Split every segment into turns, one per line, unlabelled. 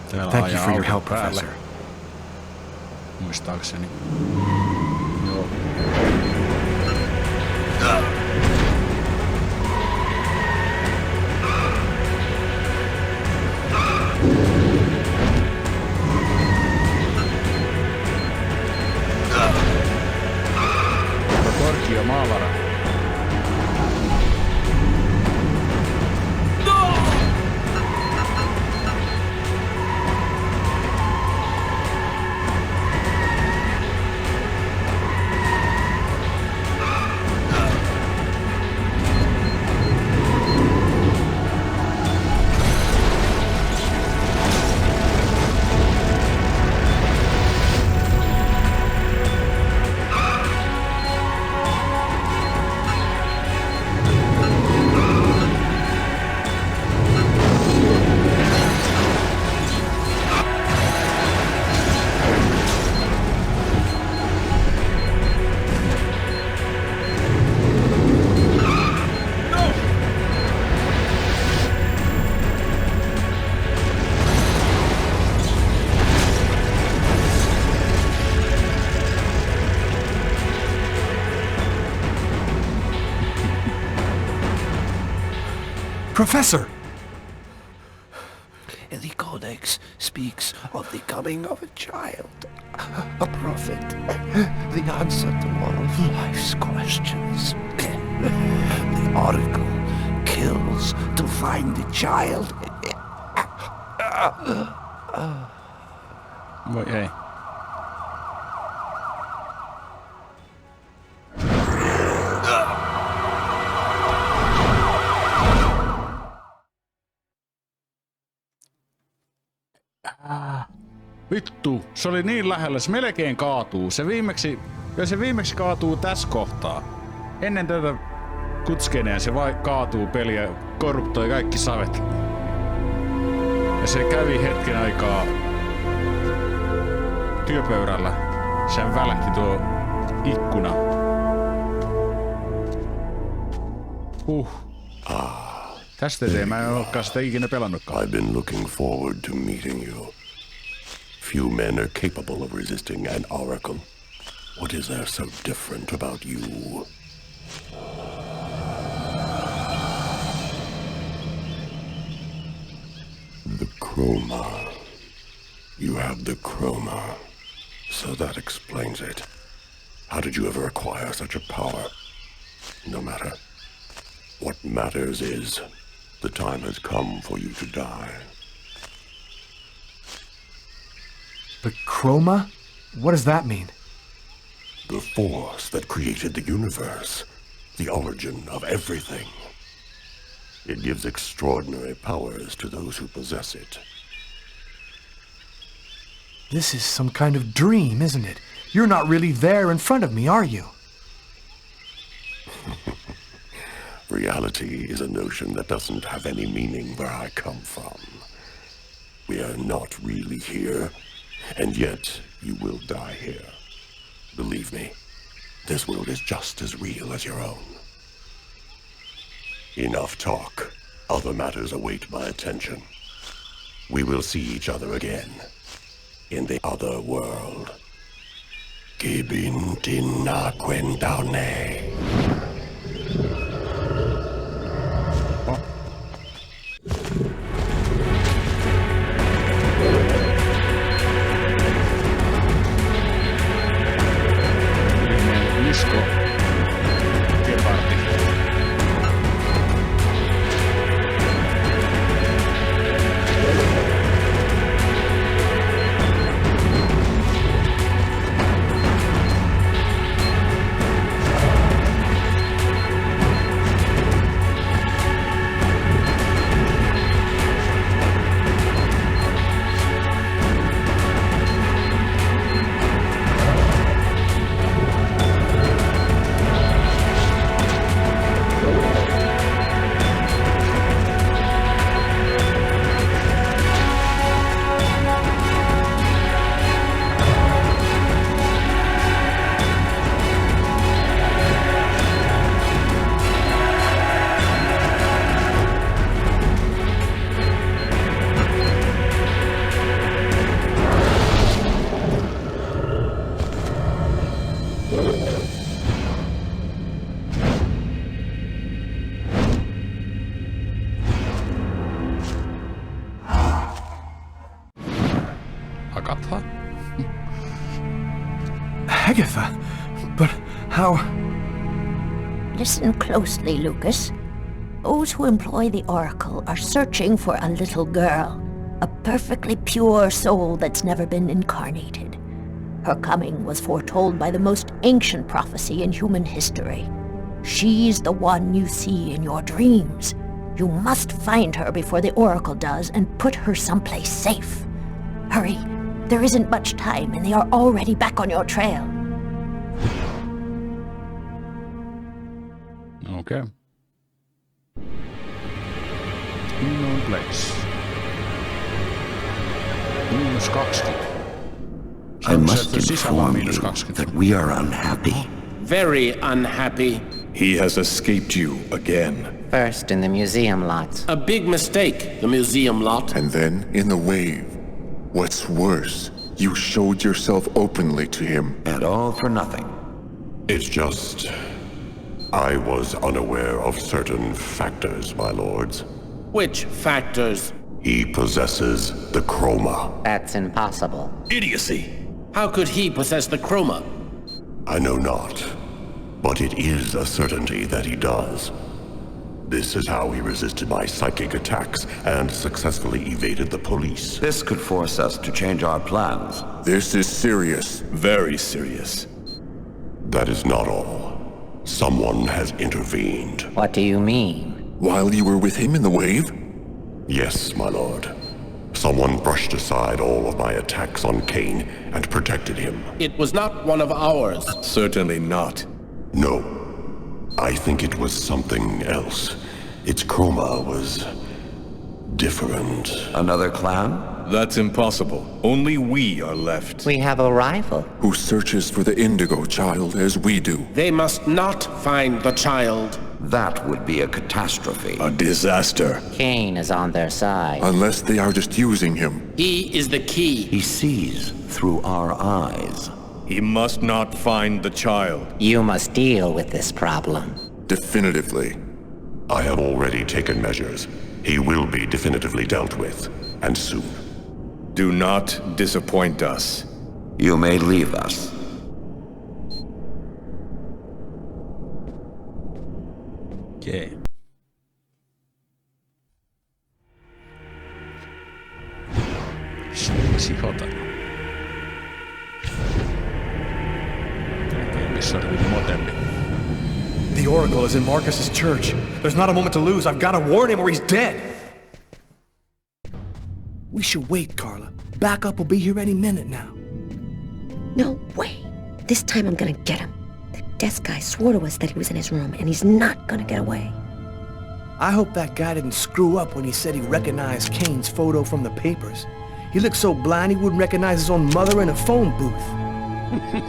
Thank you for your help, Professor.
Muistaakseni. Joo. Korkea maavara.
Professor!
The Codex speaks of the coming of a child, a prophet, the answer to all of life's questions. The Oracle kills to find the child.
Voi ei. Vittu, se oli niin lähellä, se melkein kaatuu. Se viimeksi kaatuu tässä kohtaa. Ennen tätä kutskeneen se vai kaatuu peliä ja korruptoi kaikki savet. Ja se kävi hetken aikaa työpöydällä. Sen välähti tuo ikkuna. Tästä mä en olekaan sitä ikinä pelannutkaan.
I've been looking forward to meeting you. Few men are capable of resisting an oracle. What is there so different about you? The chroma. You have the chroma. So that explains it. How did you ever acquire such a power? No matter. What matters is, the time has come for you to die.
The chroma? What does that mean?
The force that created the universe. The origin of everything. It gives extraordinary powers to those who possess it.
This is some kind of dream, isn't it? You're not really there in front of me, are you?
Reality is a notion that doesn't have any meaning where I come from. We are not really here, and yet you will die here. Believe me, this world is just as real as your own. Enough talk. Other matters await my attention. We will see each other again. In the other world. Gibin tinna quendaune.
Isko. Gepardi.
Agatha, but how...
Listen closely, Lucas. Those who employ the Oracle are searching for a little girl, a perfectly pure soul that's never been incarnated. Her coming was foretold by the most ancient prophecy in human history. She's the one you see in your dreams. You must find her before the Oracle does and put her someplace safe. Hurry, there isn't much time and they are already back on your trail.
Okay. Unknown place. -20.
I must
Se
inform you
-20.
that we are unhappy.
Very unhappy.
He has escaped you again.
First in the museum lot.
A big mistake, the museum lot.
And then in the wave. What's worse, you showed yourself openly to him.
And all for nothing.
It's just... I was unaware of certain factors, my lords.
Which factors?
He possesses the chroma.
That's impossible.
Idiocy!
How could he possess the chroma?
I know not, but it is a certainty that he does. This is how he resisted my psychic attacks and successfully evaded the police.
This could force us to change our plans.
This is serious.
Very serious.
That is not all. Someone has intervened.
What do you mean?
While you were with him in the wave? Yes, my lord. Someone brushed aside all of my attacks on Kane and protected him.
It was not one of ours.
Certainly not.
No. I think it was something else. Its chroma was... different.
Another clan?
That's impossible. Only we are left.
We have a rival.
Who searches for the Indigo child as we do.
They must not find the child.
That would be a catastrophe.
A disaster.
Kane is on their side.
Unless they are just using him.
He is the key.
He sees through our eyes.
He must not find the child.
You must deal with this problem.
Definitively. I have already taken measures. He will be definitively dealt with. And soon.
Do not disappoint us.
You may leave us.
Okei. Sihota. Okei, missä oli motelli?
The Oracle is in Marcus's church. There's not a moment to lose. I've got to warn him or he's dead.
We should wait, Carla. Backup will be here any minute now.
No way. This time I'm gonna get him. The desk guy swore to us that he was in his room, and he's not gonna get away.
I hope that guy didn't screw up when he said he recognized Kane's photo from the papers. He looked so blind he wouldn't recognize his own mother in a phone booth.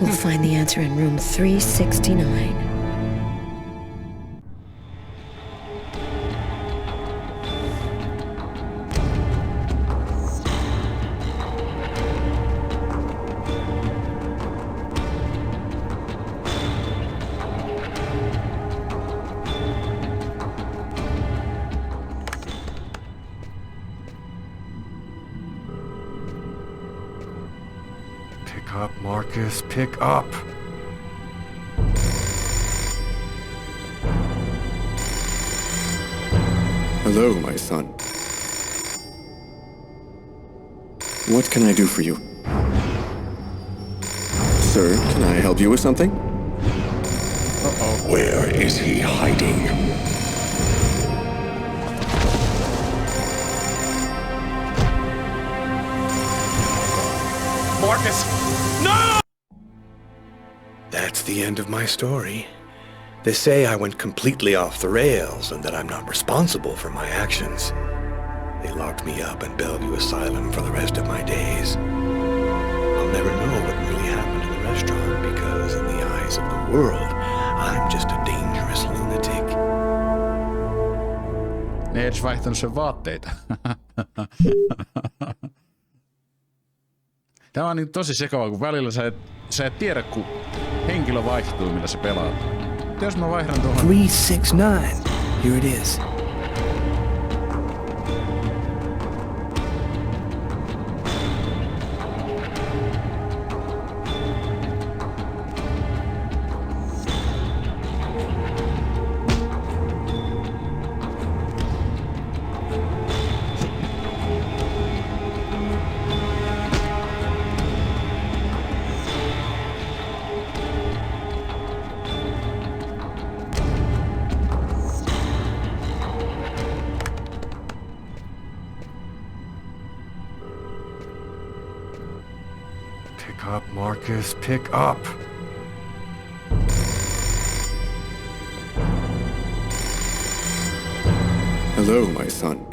We'll find the answer in room 369.
Pick up, Marcus, pick up.
Hello, my son. What can I do for you? Sir, can I help you with something?
Where is he hiding?
Marcus! No!
That's the end of my story. They say I went completely off the rails and that I'm not responsible for my actions. They locked me up in Bellevue Asylum for the rest of my days. I'll never know what really happened in the restaurant because in the eyes of the world, I'm just a dangerous lunatic.
Ne ei edes vaihtanut sen vaatteita. Tämä on niin tosi sekavaa, kun välillä sä et tiedä, kun henkilö vaihtuu, millä se pelaa. Jos mä vaihdan tuohon...
369. Here it is.
up, Marcus, pick up!
Hello, my son.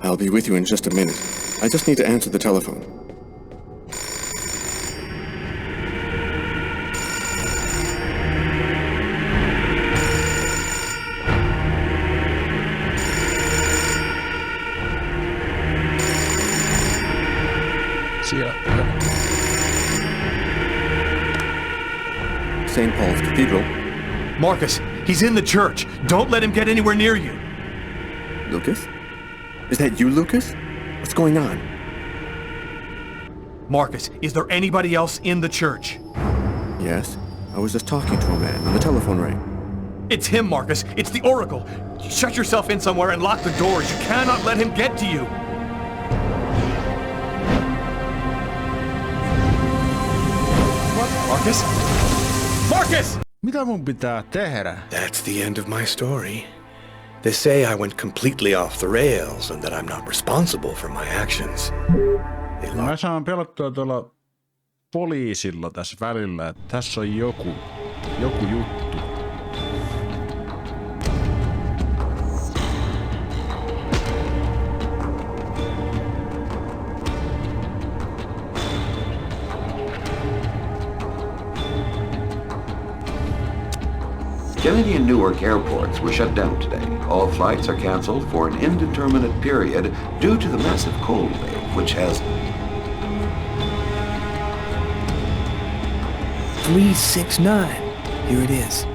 I'll be with you in just a minute. I just need to answer the telephone. St. Paul's Cathedral.
Marcus, he's in the church. Don't let him get anywhere near you.
Lucas? Is that you, Lucas? What's going on?
Marcus, is there anybody else in the church?
Yes, I was just talking to a man when the telephone rang.
It's him, Marcus. It's the Oracle. Shut yourself in somewhere and lock the doors. You cannot let him get to you. What? Marcus? Marcus!
Mitä mun pitää tehdä?
That's the end of my story. They say I went completely off the rails and that I'm not responsible for my actions.
Mä saan pelottua tuolla poliisilla tässä välillä, että tässä on joku juttu.
Kennedy and Newark airports were shut down today. All flights are canceled for an indeterminate period due to the massive cold wave, which has...
369. Here it is.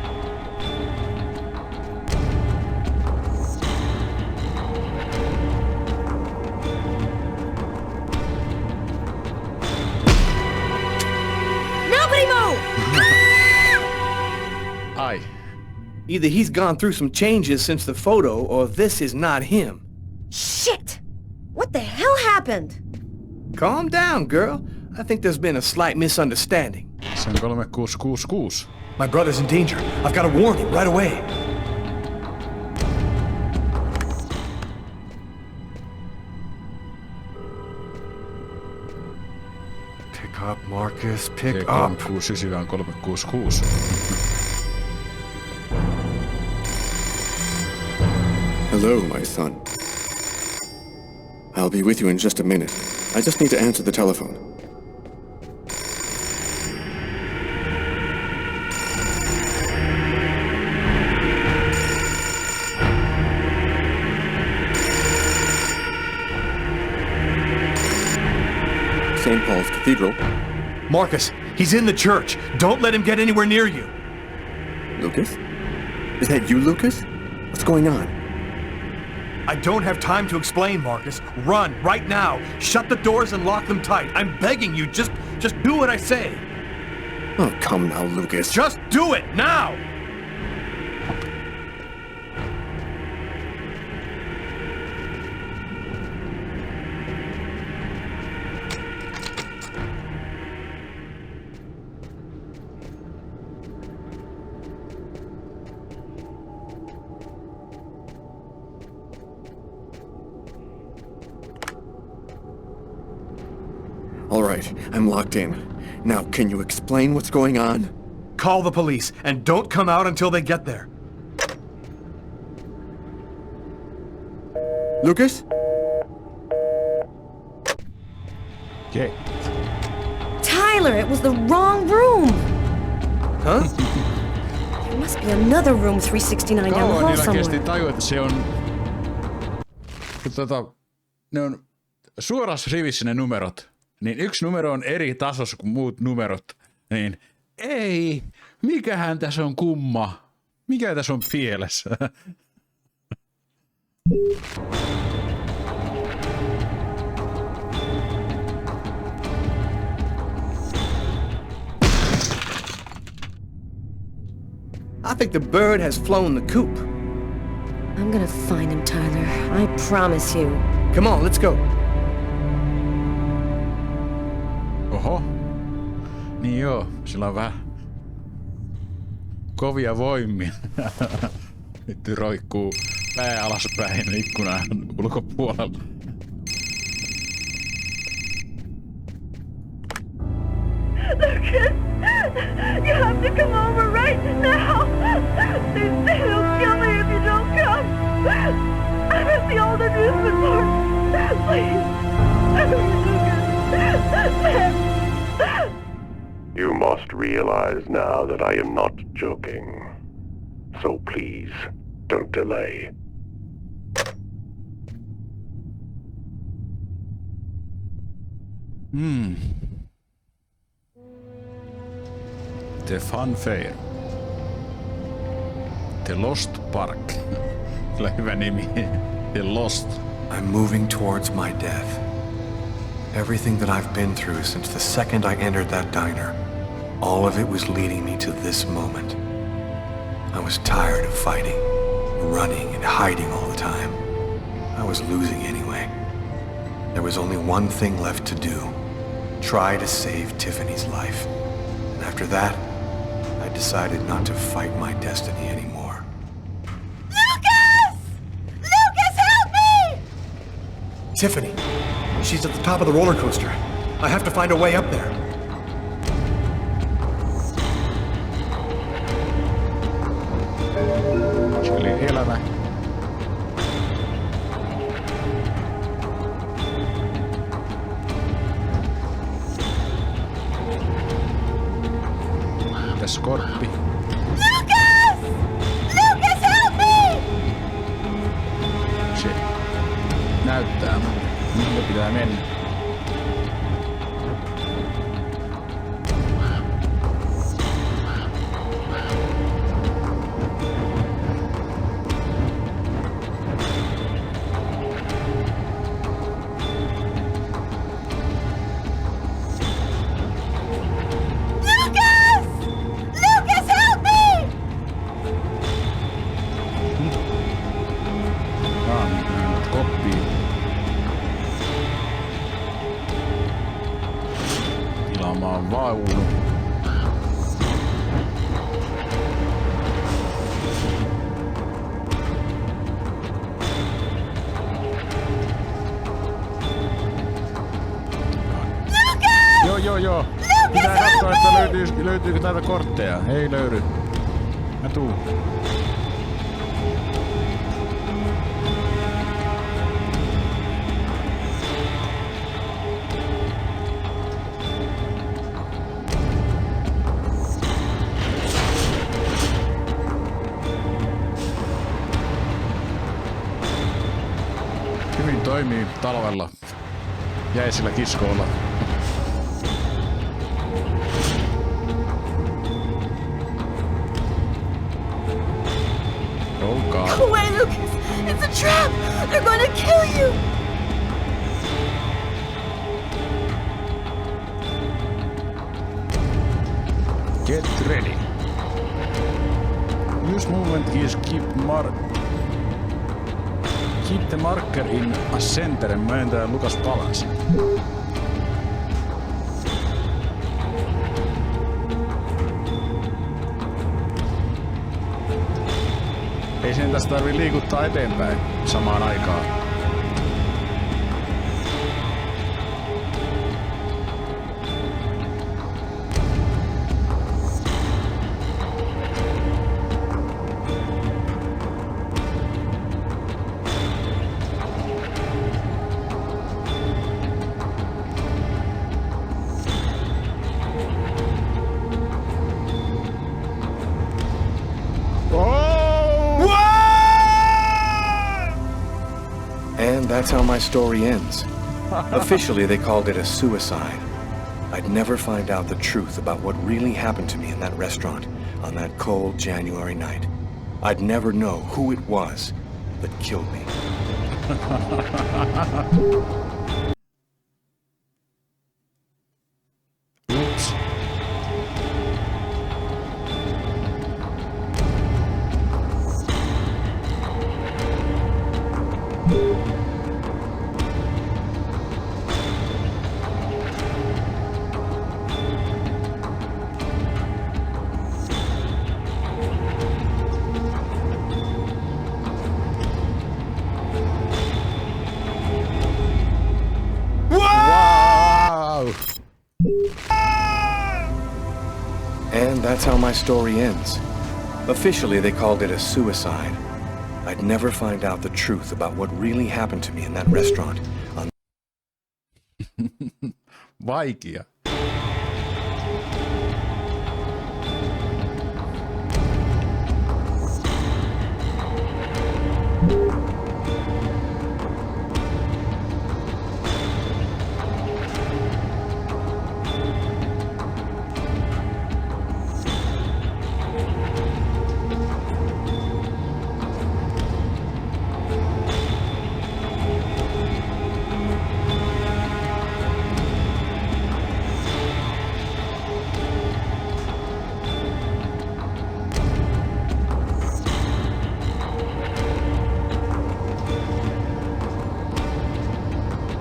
Nobody move!
Ai.
Either he's gone through some changes since the photo, or this is not him.
Shit! What the hell happened?
Calm down, girl. I think there's been a slight misunderstanding.
Se on 3666.
My brother's in danger. I've got to warn him right away. Pick up, Marcus. Pick up.
369 366.
Hello, my son. I'll be with you in just a minute. I just need to answer the telephone. St. Paul's Cathedral.
Marcus, he's in the church. Don't let him get anywhere near you.
Lucas? Is that you, Lucas? What's going on?
I don't have time to explain, Marcus. Run, right now. Shut the doors and lock them tight. I'm begging you, just do what I say.
Oh, come now, Lucas.
Just do it, now!
All right, I'm locked in. Now, can you explain what's going on?
Call the police, and don't come out until they get there.
Lucas?
Okay.
Tyler, it was the wrong room!
Huh?
There must be another room 369 down the
Kauan
hall
niillä kesti
somewhere.
tajua, että se on... Ne on suorassa rivissä ne numerot. Niin yksi numero on eri tasossa kuin muut numerot. Niin ei, mikähän tässä on kumma? Mikä tässä on pielessä?
I think the bird has flown the coop.
I'm gonna find him, Tyler. I promise you.
Come on, let's go.
Oho. Niin joo, sillä on vähän kovia voimia. Nyt roikkuu pää alaspäin ikkunan ulkopuolella.
I miss the old amusement park. Please. Lucas.
You must realize now that I am not joking. So please, don't delay.
The Fun Fair. The Lost Park. Kyllä hyvä nimi. The Lost.
I'm moving towards my death. Everything that I've been through since the second I entered that diner, all of it was leading me to this moment. I was tired of fighting, running and hiding all the time. I was losing anyway. There was only one thing left to do. Try to save Tiffany's life. And after that, I decided not to fight my destiny anymore.
Lucas! Lucas, help me!
Tiffany, she's at the top of the roller coaster. I have to find a way up there.
Se oli elävä. Tässä korppi.
Lucas! Lucas, help me!
Se näyttää, mihin pitää mennä. Joo. Pitää katsoa, että löytyykö täältä kortteja. Ei löydy. Mä tuun. Hyvin toimii talvella jäisillä kiskoilla.
Go away, Lucas! It's a trap! They're going to kill you!
Get ready. Use movement keys keep the marker in a center and myöntää Lukas balance. Ei sen tästä tarvii liikuttaa eteenpäin samaan aikaan.
That's how my story ends. Officially, they called it a suicide. I'd never find out the truth about what really happened to me in that restaurant on that cold January night. I'd never know who it was that killed me.
Oops.
And that's how my story ends. Officially, they called it a suicide. I'd never find out the truth about what really happened to me in that restaurant.
Vaikea.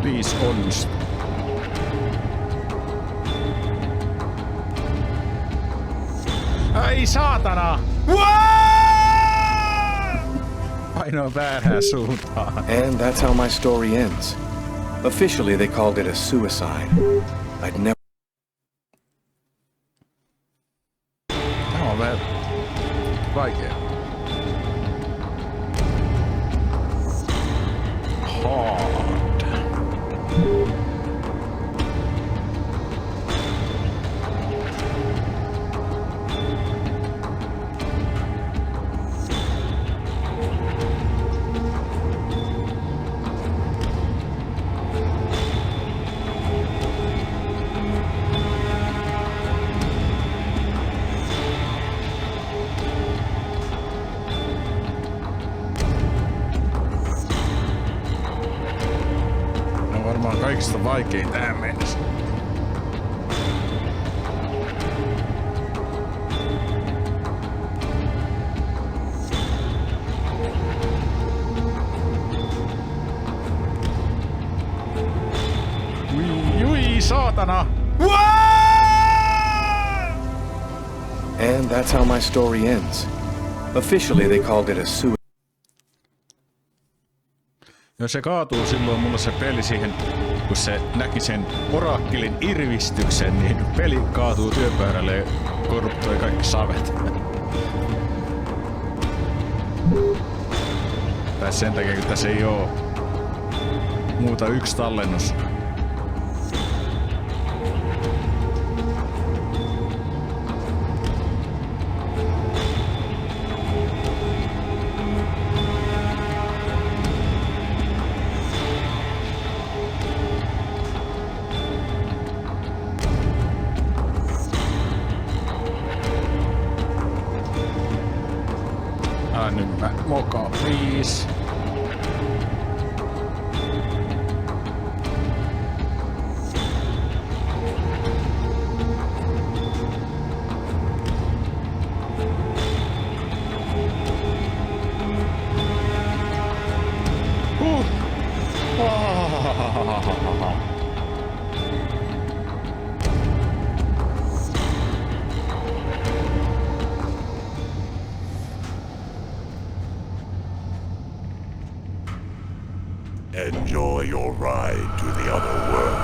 Please onnistu. Ai saatana! Ainoa väärään suuntaan.
And that's how my story ends. Officially, they called it a suicide. I'd never...
Tämä on vähän vaikea. Hard. Kaikista vaikein tähän mennessä. Jui, saatana!
And that's how my story ends. Officially, they called it a suicide.
Jos se kaatuu silloin mulla se peli siihen, kun se näki sen orakkelin irvistyksen, niin peli kaatuu työpöydälle ja korruptoi kaikki savet. Tai sen takia, kun tässä ei oo muuta yksi tallennus. Nyt mä mokaan, please.
Enjoy your ride to the other world.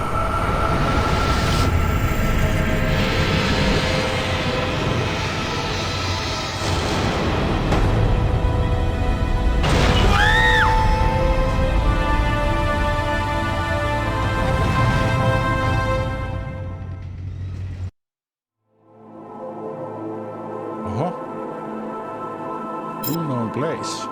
Oho. Unknown place.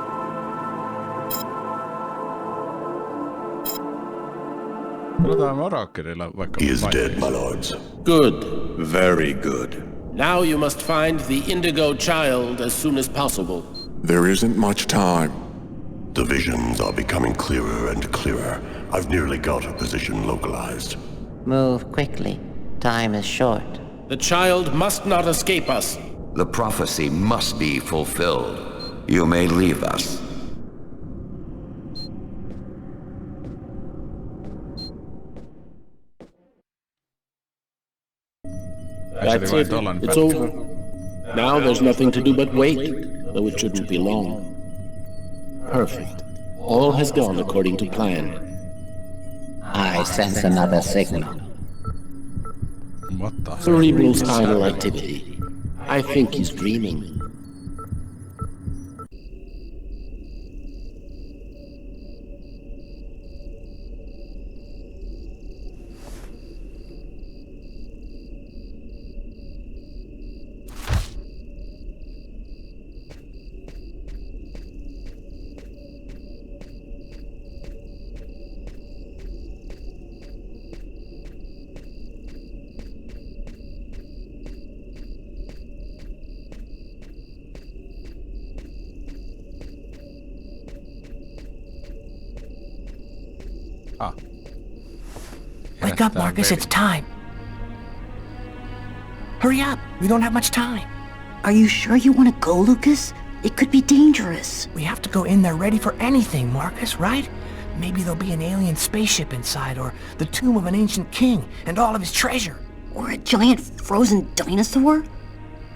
He is dead, my lords.
Good.
Very good.
Now you must find the Indigo child as soon as possible.
There isn't much time. The visions are becoming clearer and clearer. I've nearly got her position localized.
Move quickly. Time is short.
The child must not escape us.
The prophecy must be fulfilled. You may leave us.
That's it. It's over. Now there's nothing to do but wait, though it shouldn't be long. Perfect. All has gone according to plan.
I sense another signal.
What the?
Cerebral's idle activity. I think he's dreaming.
Wake up, Marcus, it's time. Hurry up, we don't have much time.
Are you sure you want to go, Lucas? It could be dangerous.
We have to go in there ready for anything, Marcus, right? Maybe there'll be an alien spaceship inside, or the tomb of an ancient king, and all of his treasure.
Or a giant frozen dinosaur?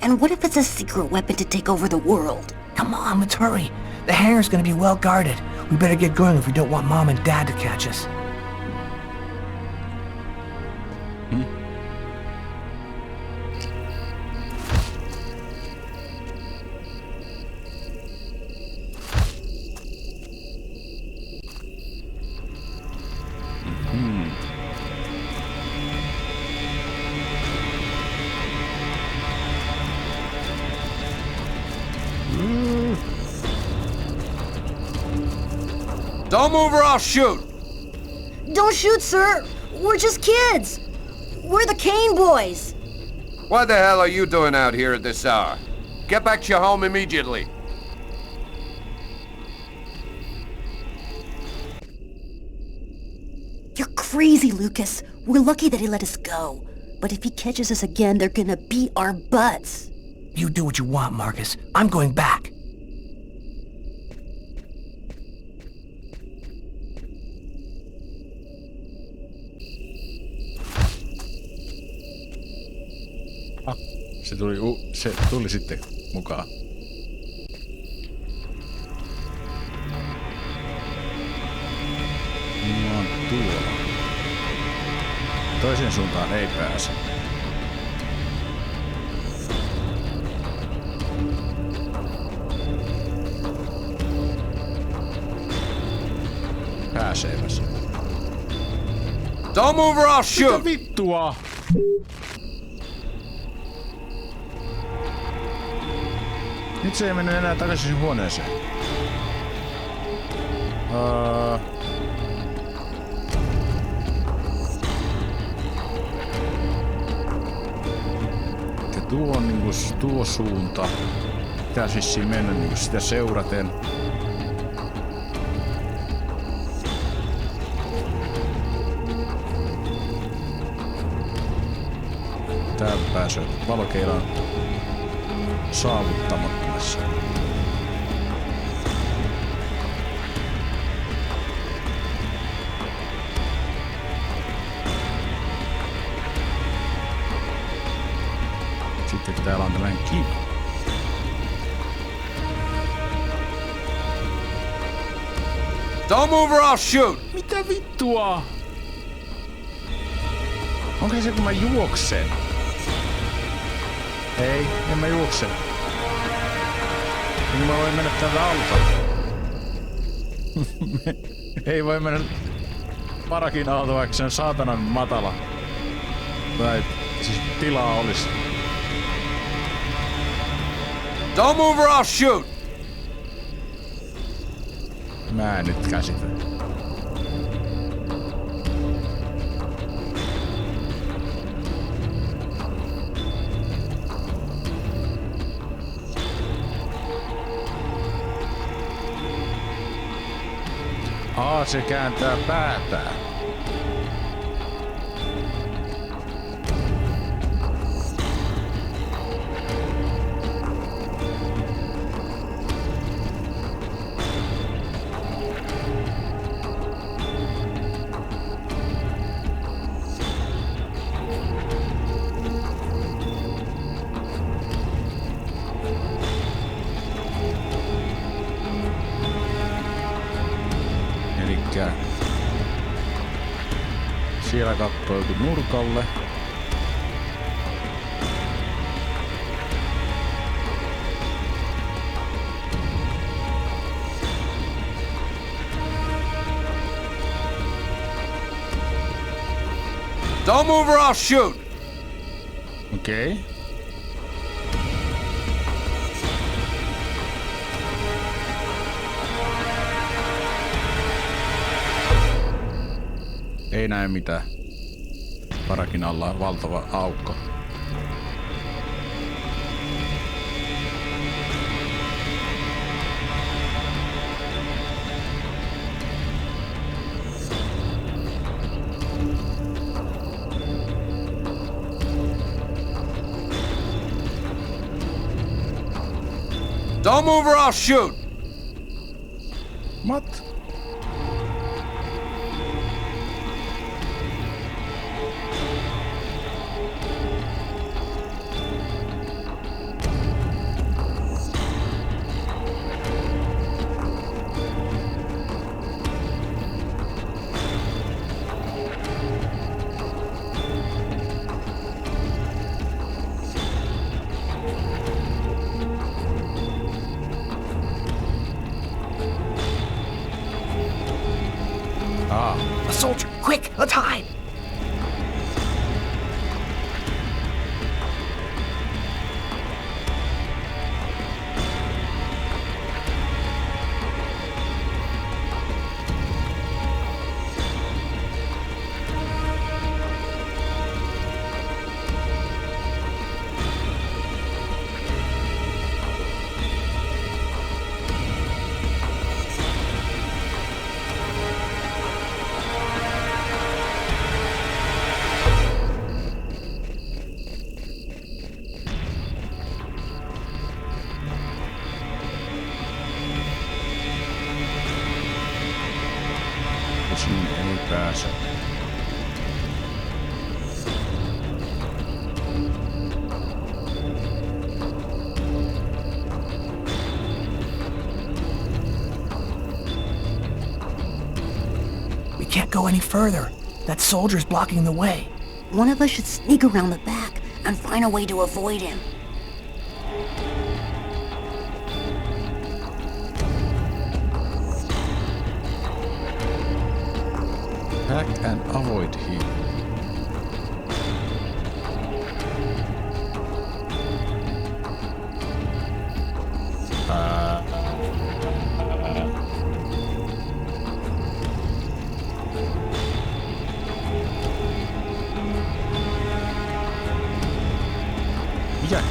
And what if it's a secret weapon to take over the world?
Come on, let's hurry. The hangar's gonna be well guarded. We better get going if we don't want Mom and Dad to catch us.
Don't move or I'll shoot!
Don't shoot, sir! We're just kids! We're the Kane boys!
What the hell are you doing out here at this hour? Get back to your home immediately.
You're crazy, Lucas. We're lucky that he let us go. But if he catches us again, they're gonna beat our butts.
You do what you want, Marcus. I'm going back.
Se tuli sitten mukaan. Mulla on tuolla. Toiseen suuntaan ei pääse. Pääseepäs.
Don't move or I'll shoot!
Mitä vittua? Nyt se ei mennyt enää takaisin huoneeseen. Ja tuo on niinku tuo suunta. Pitää siis mennä niinku sitä seuraten. Täältä pääsee valokeilaan saavuttamattomassa. Sitten täällä on tällainen kivi.
Don't move or I'll shoot!
Mitä vittua? Onko se kun mä juoksen? Ei, en mä juokse. Niin mä voin mennä täältä alta. Ei voi mennä parakin alta, vaikka se on saatanan matala. Tai siis tilaa olisi.
Don't move or I'll shoot!
Mä en nyt käsitä. Se kääntää päätään. Siellä kattoiltu nurkalle.
Don't move or I'll shoot!
Okei. Ei näe mitään. Parakin alla on valtava aukko.
Don't move or I'll shoot!
What?
A soldier! Quick, let's hide!
Sinne ei pääse.
We can't go any further. That soldier's blocking the way.
One of us should sneak around the back and find a way to avoid him.
Hack and avoid him. Mitä?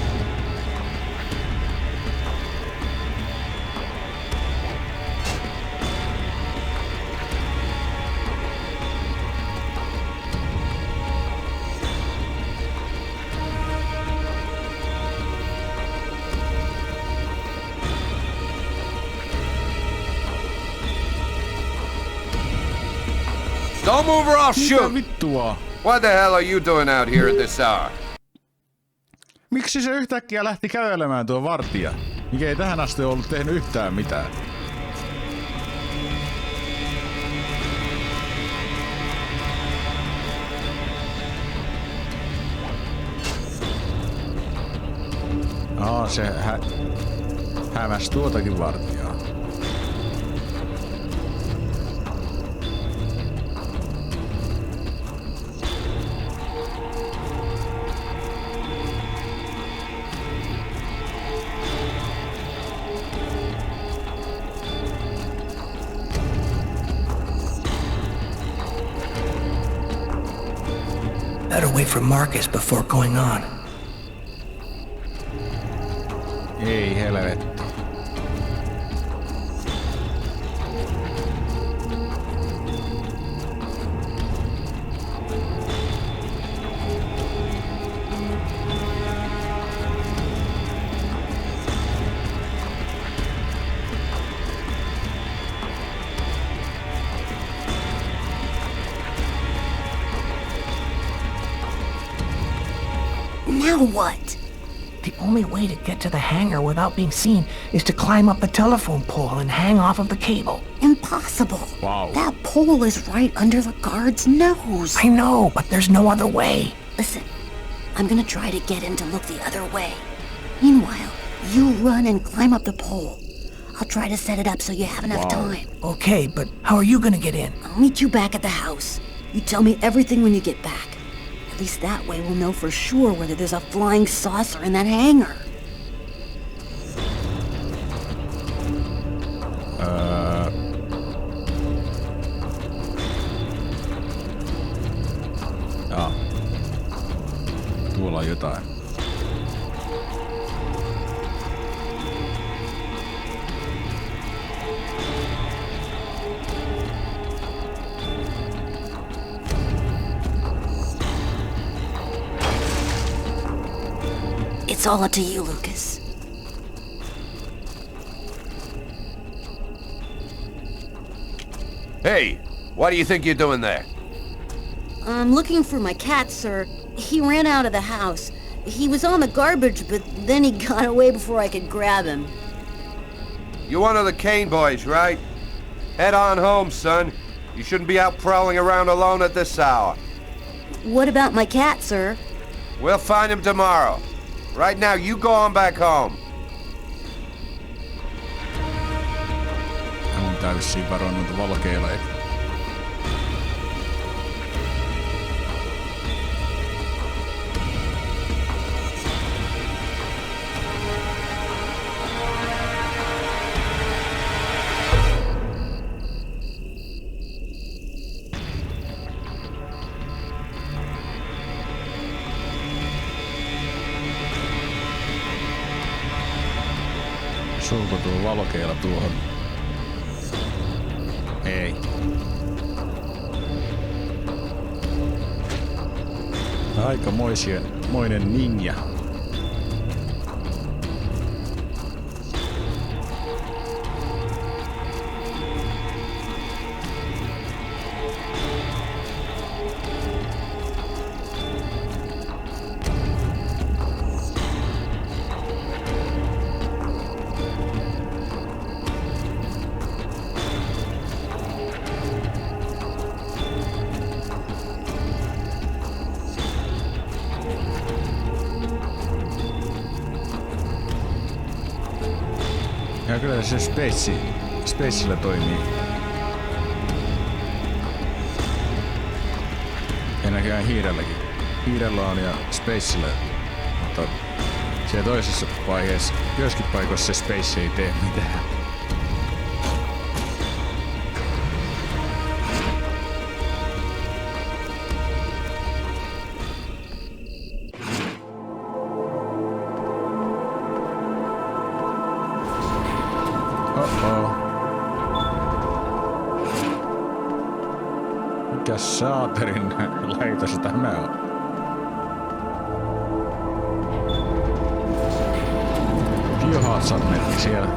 Don't move or I'll
Mitä
shoot!
vittua?
What the hell are you doing out here at this hour?
Miksi se yhtäkkiä lähti kävelemään tuo vartija? Mikä ei tähän asti ollut tehnyt yhtään mitään. Se hämäs tuotakin vartijaa.
Better wait for Marcus before going on.
Ei helvetti.
Now what?
The only way to get to the hangar without being seen is to climb up the telephone pole and hang off of the cable.
Impossible.
Wow.
That pole is right under the guard's nose.
I know, but there's no other way.
Listen, I'm gonna try to get him to look the other way. Meanwhile, you run and climb up the pole. I'll try to set it up so you have enough time.
Okay, but how are you gonna get in?
I'll meet you back at the house. You tell me everything when you get back. At least that way we'll know for sure whether there's a flying saucer in that hangar.
Tuolla on jotain.
It's all up to you, Lucas.
Hey, what do you think you're doing there?
I'm looking for my cat, sir. He ran out of the house. He was on the garbage, but then he got away before I could grab him.
You're one of the Kane boys, right? Head on home, son. You shouldn't be out prowling around alone at this hour.
What about my cat, sir?
We'll find him tomorrow. Right now, you go on back home.
Mun tää vissiin varoa noita valokeileita. Sulko tuo valokeila tuohon? Ei. Aikamoinen ninja. Ja kyllä se Spacella toimii. Ja näköjään Hiirelläkin. Hiirellä on ja Spacella. Mutta siellä toisessa vaiheessa, joskin paikoissa se Space ei tee mitään. Mikäs saaterin laitos tämä on? Biohazard-merkki siellä.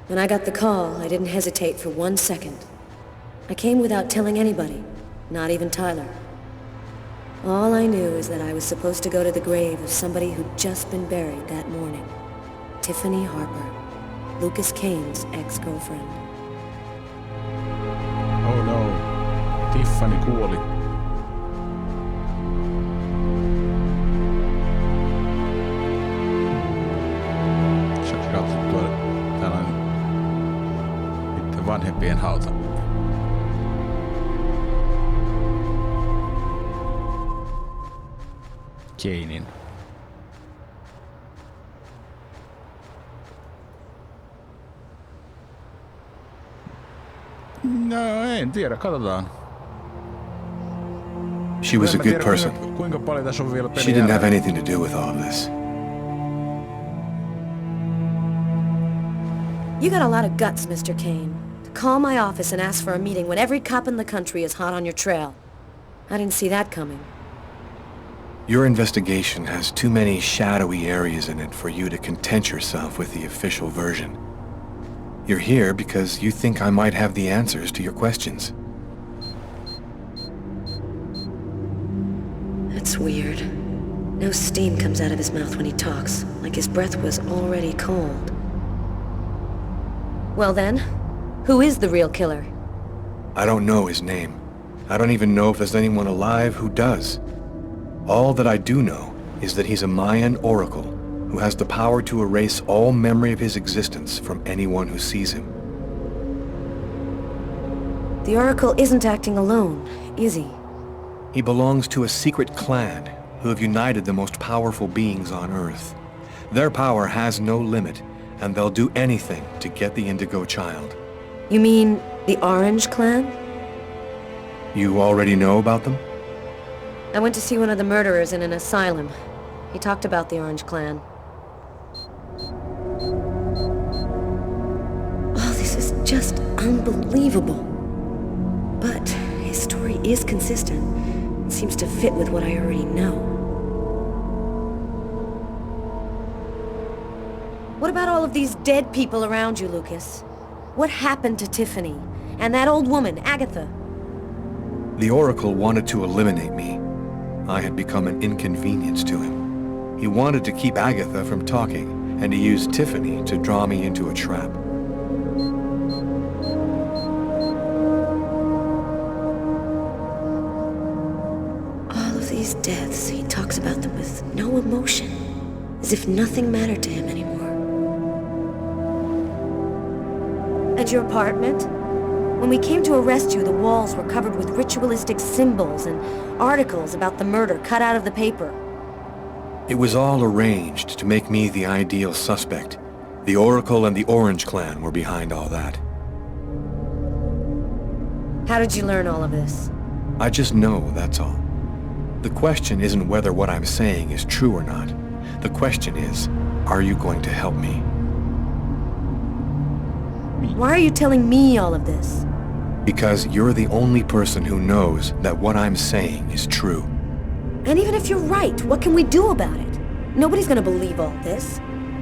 When I got the call, I didn't hesitate for 1 second. I came without telling anybody, not even Tyler. All I knew is that I was supposed to go to the grave of somebody who'd just been buried that morning. Tiffany Harper, Lucas Kane's ex-girlfriend.
Oh no, Tiffany kuoli. Saanko katsoa tuolla tällainen niiden vanhempien hauta? Kanein. No, en tiedä, katsotaan.
She was a good person.
Kuinka paljon tässä on vielä peliä?
She didn't have anything to do with all of this.
You got a lot of guts, Mr. Kane. To call my office and ask for a meeting when every cop in the country is hot on your trail. I didn't see that coming.
Your investigation has too many shadowy areas in it for you to content yourself with the official version. You're here because you think I might have the answers to your questions.
That's weird. No steam comes out of his mouth when he talks, like his breath was already cold. Well then, who is the real killer?
I don't know his name. I don't even know if there's anyone alive who does. All that I do know is that he's a Mayan oracle who has the power to erase all memory of his existence from anyone who sees him.
The oracle isn't acting alone, is he?
He belongs to a secret clan who have united the most powerful beings on Earth. Their power has no limit, and they'll do anything to get the Indigo child.
You mean the Orange Clan?
You already know about them?
I went to see one of the murderers in an asylum. He talked about the Orange Clan. Oh, this is just unbelievable. But his story is consistent. It seems to fit with what I already know. What about all of these dead people around you, Lucas? What happened to Tiffany? And that old woman, Agatha?
The Oracle wanted to eliminate me. I had become an inconvenience to him. He wanted to keep Agatha from talking, and he used Tiffany to draw me into a trap.
All of these deaths, he talks about them with no emotion, as if nothing mattered to him anymore. And your apartment? When we came to arrest you, the walls were covered with ritualistic symbols and articles about the murder cut out of the paper.
It was all arranged to make me the ideal suspect. The Oracle and the Orange Clan were behind all that.
How did you learn all of this?
I just know, that's all. The question isn't whether what I'm saying is true or not. The question is, are you going to help me?
Why are you telling me all of this?
Because you're the only person who knows that what I'm saying is true.
And even if you're right, what can we do about it? Nobody's gonna believe all this.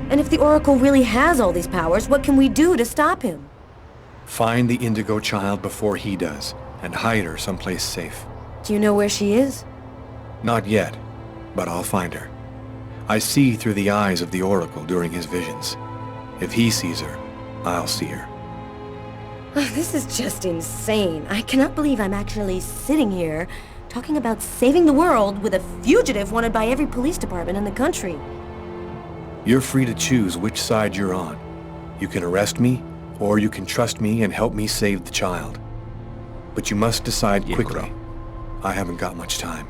And if the Oracle really has all these powers, what can we do to stop him?
Find the Indigo child before he does, and hide her someplace safe.
Do you know where she is?
Not yet, but I'll find her. I see through the eyes of the Oracle during his visions. If he sees her, I'll see her.
This is just insane. I cannot believe I'm actually sitting here talking about saving the world with a fugitive wanted by every police department in the country.
You're free to choose which side you're on. You can arrest me, or you can trust me and help me save the child. But you must decide quickly. I haven't got much time.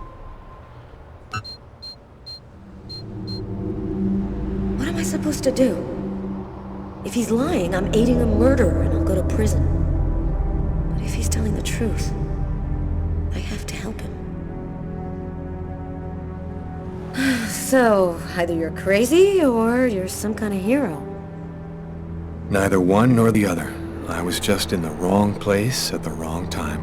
What am I supposed to do? If he's lying, I'm aiding a murderer and I'll go to prison. But if he's telling the truth, I have to help him. So, either you're crazy or you're some kind of hero.
Neither one nor the other. I was just in the wrong place at the wrong time.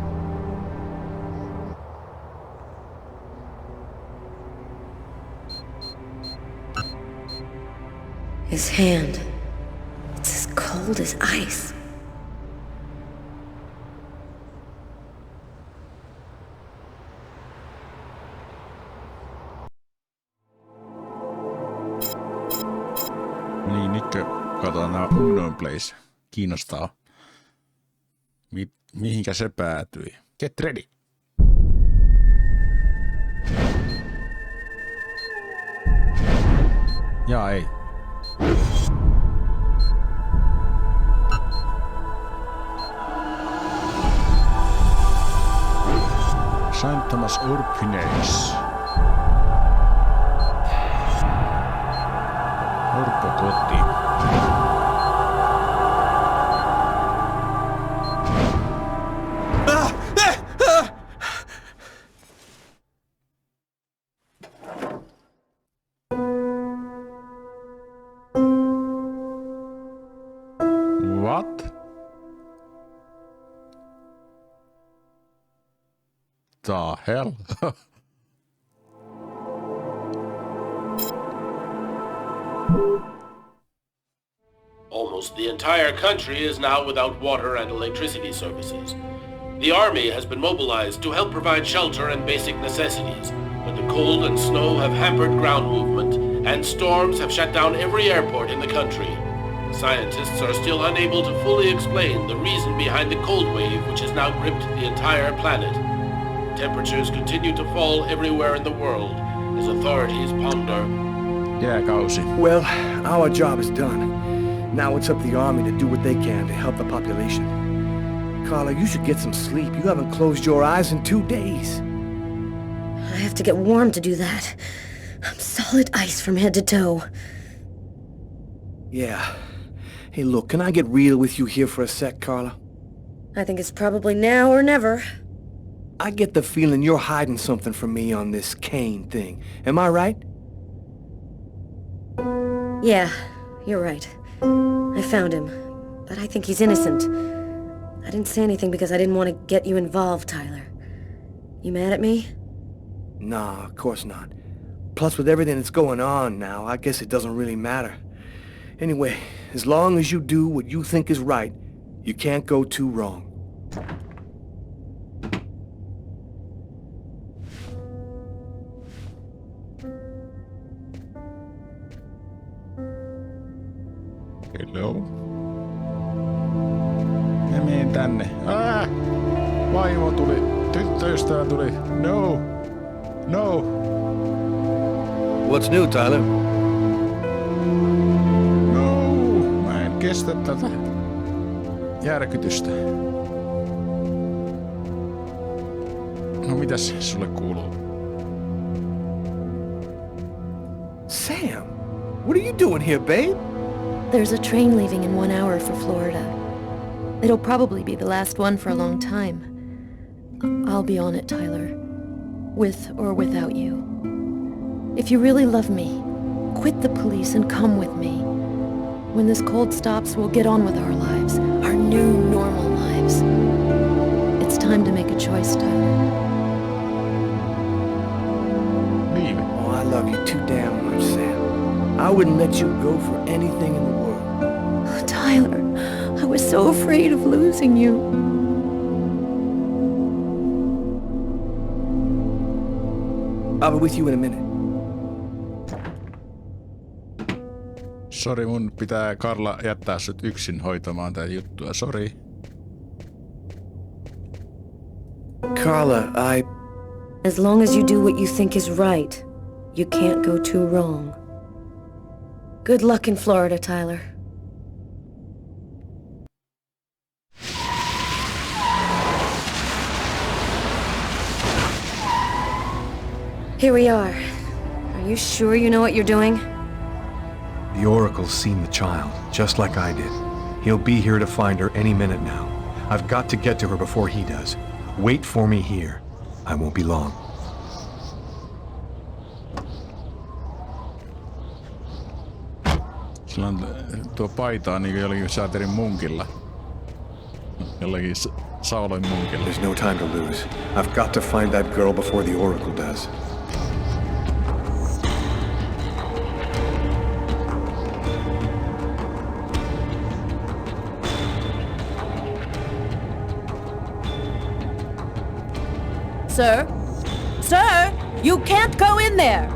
His hand. It's as cold as ice.
Niin, nytkö katsotaan nämä Unknown Place. Kiinnostaa. Mihinkä se päätyi? Get ready! Jaa, ei. Saint Thomas Orphanage. Orpokoti. What? The hell?
Almost the entire country is now without water and electricity services. The army has been mobilized to help provide shelter and basic necessities, but the cold and snow have hampered ground movement, and storms have shut down every airport in the country. Scientists are still unable to fully explain the reason behind the cold wave which has now gripped the entire planet. Temperatures continue to fall everywhere in the world as authorities ponder.
Jääkausi.
Well, our job is done. Now it's up to the army to do what they can to help the population. Carla, you should get some sleep. You haven't closed your eyes in 2 days.
I have to get warm to do that. I'm solid ice from head to toe.
Yeah. Hey, look, can I get real with you here for a sec, Carla?
I think it's probably now or never.
I get the feeling you're hiding something from me on this Kane thing. Am I right?
Yeah, you're right. I found him, but I think he's innocent. I didn't say anything because I didn't want to get you involved, Tyler. You mad at me?
Nah, of course not. Plus, with everything that's going on now, I guess it doesn't really matter. Anyway, as long as you do what you think is right, you can't go too wrong.
Hello. Mä menen tänne. Vaimo tuli. Tyttöystävä tuli. No. No.
What's new, Tyler?
No. Mä en kestä tätä järkytystä. No mitäs sulle kuuluu?
Sam, what are you doing here, babe?
There's a train leaving in 1 hour for Florida. It'll probably be the last one for a long time. I'll be on it, Tyler. With or without you. If you really love me, quit the police and come with me. When this cold stops, we'll get on with our lives. Our new, normal lives. It's time to make a choice, Tyler.
Leave it.
Oh, I love you too damn much, Sam. I wouldn't let you go for anything in the world.
Oh, Tyler, I was so afraid of losing you.
I'll be with you in a minute.
Sori, mun pitää Karla jättää sut yksin hoitamaan tää juttua. Sori.
Carla,
As long as you do what you think is right, you can't go too wrong. Good luck in Florida, Tyler. Here we are. Are you sure you know what you're doing?
The Oracle's seen the child, just like I did. He'll be here to find her any minute now. I've got to get to her before he does. Wait for me here. I won't be long.
Sillä on tuo paitaa niin kuin jollakin saaterin munkilla. Jollakin Saulin munkilla.
There's no time to lose. I've got to find that girl before the Oracle does.
Sir? Sir! You can't go in there!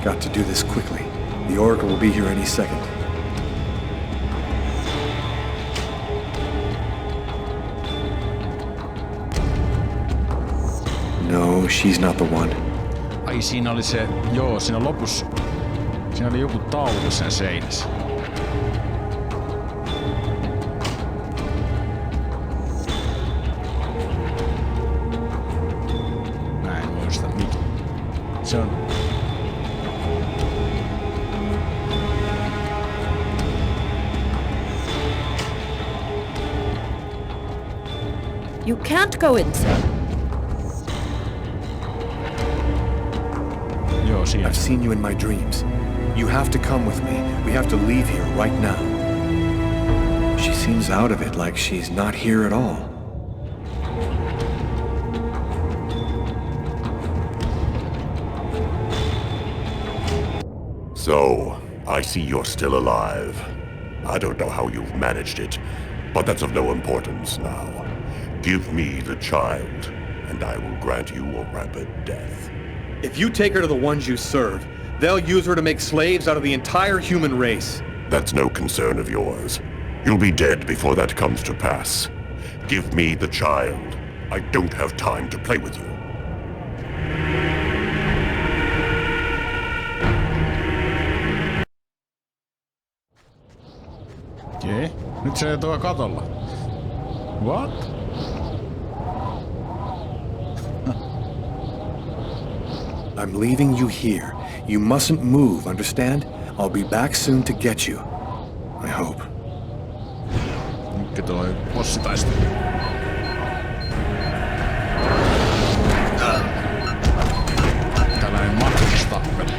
Got to do this quickly. The Oracle will be here any second. No, she's not the one.
Ai siinä oli se, joo, siinä lopussa. Siinä oli joku taulu sen seinässä. Mä en muista mikä. Se on...
You can't go in, sir.
I've seen you in my dreams. You have to come with me. We have to leave here right now. She seems out of it, like she's not here at all.
So, I see you're still alive. I don't know how you've managed it, but that's of no importance now. Give me the child, and I will grant you a rapid death.
If you take her to the ones you serve, they'll use her to make slaves out of the entire human race.
That's no concern of yours. You'll be dead before that comes to pass. Give me the child. I don't have time to play with you.
Okei. Nyt se tuo katolla. What?
I'm leaving you here. You mustn't move, understand? I'll be back soon to get you. I hope.
Nyt tulee bossitaistelu. Tällainen maksatustappelu.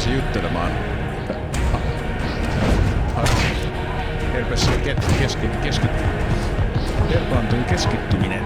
pääsi juttelemaan. Herpes herpaantui keskittyminen.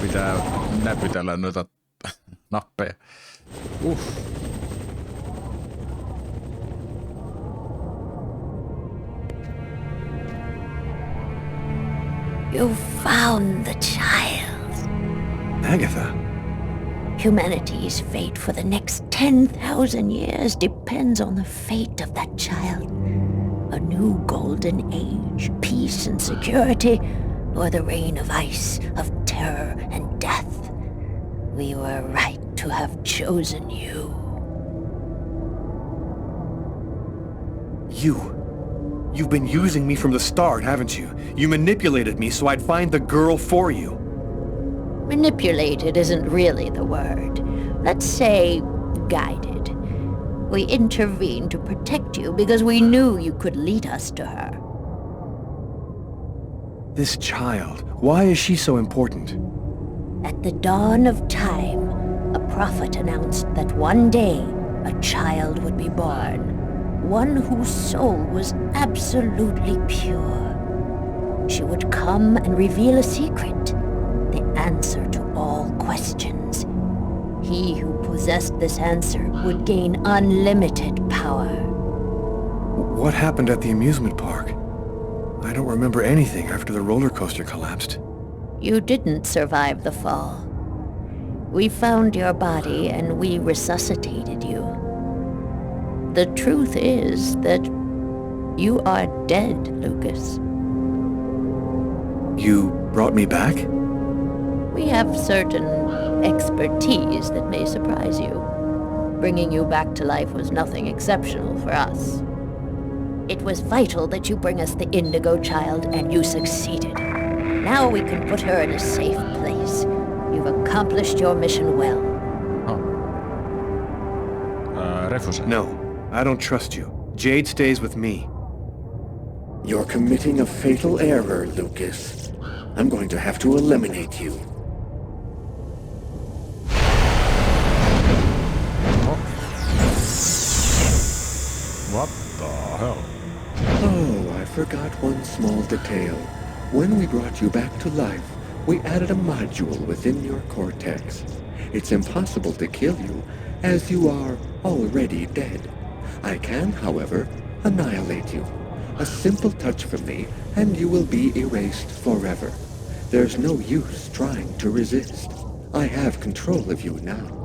Pitää näpytellä noita nappeja.
You found the child.
Agatha.
Humanity's fate for the next 10,000 years depends on the fate of that child. A new golden age, peace and security, or the reign of ice, of terror and death. We were right to have chosen you.
You've been using me from the start, haven't you? You manipulated me so I'd find the girl for you.
Manipulated isn't really the word. Let's say guided. We intervened to protect you because we knew you could lead us to her.
This child, why is she so important?
At the dawn of time, a prophet announced that one day a child would be born. One whose soul was absolutely pure. She would come and reveal a secret, the answer to all questions. He who possessed this answer would gain unlimited power.
What happened at the amusement park? I don't remember anything after the roller coaster collapsed.
You didn't survive the fall. We found your body and we resuscitated you. The truth is that you are dead, Lucas.
You brought me back?
We have certain expertise that may surprise you. Bringing you back to life was nothing exceptional for us. It was vital that you bring us the Indigo child, and you succeeded. Now we can put her in a safe place. You've accomplished your mission well.
No, I don't trust you. Jade stays with me.
You're committing a fatal error, Lucas. I'm going to have to eliminate you.
What the hell?
Oh, I forgot one small detail. When we brought you back to life, we added a module within your cortex. It's impossible to kill you, as you are already dead. I can, however, annihilate you. A simple touch from me, and you will be erased forever. There's no use trying to resist. I have control of you now.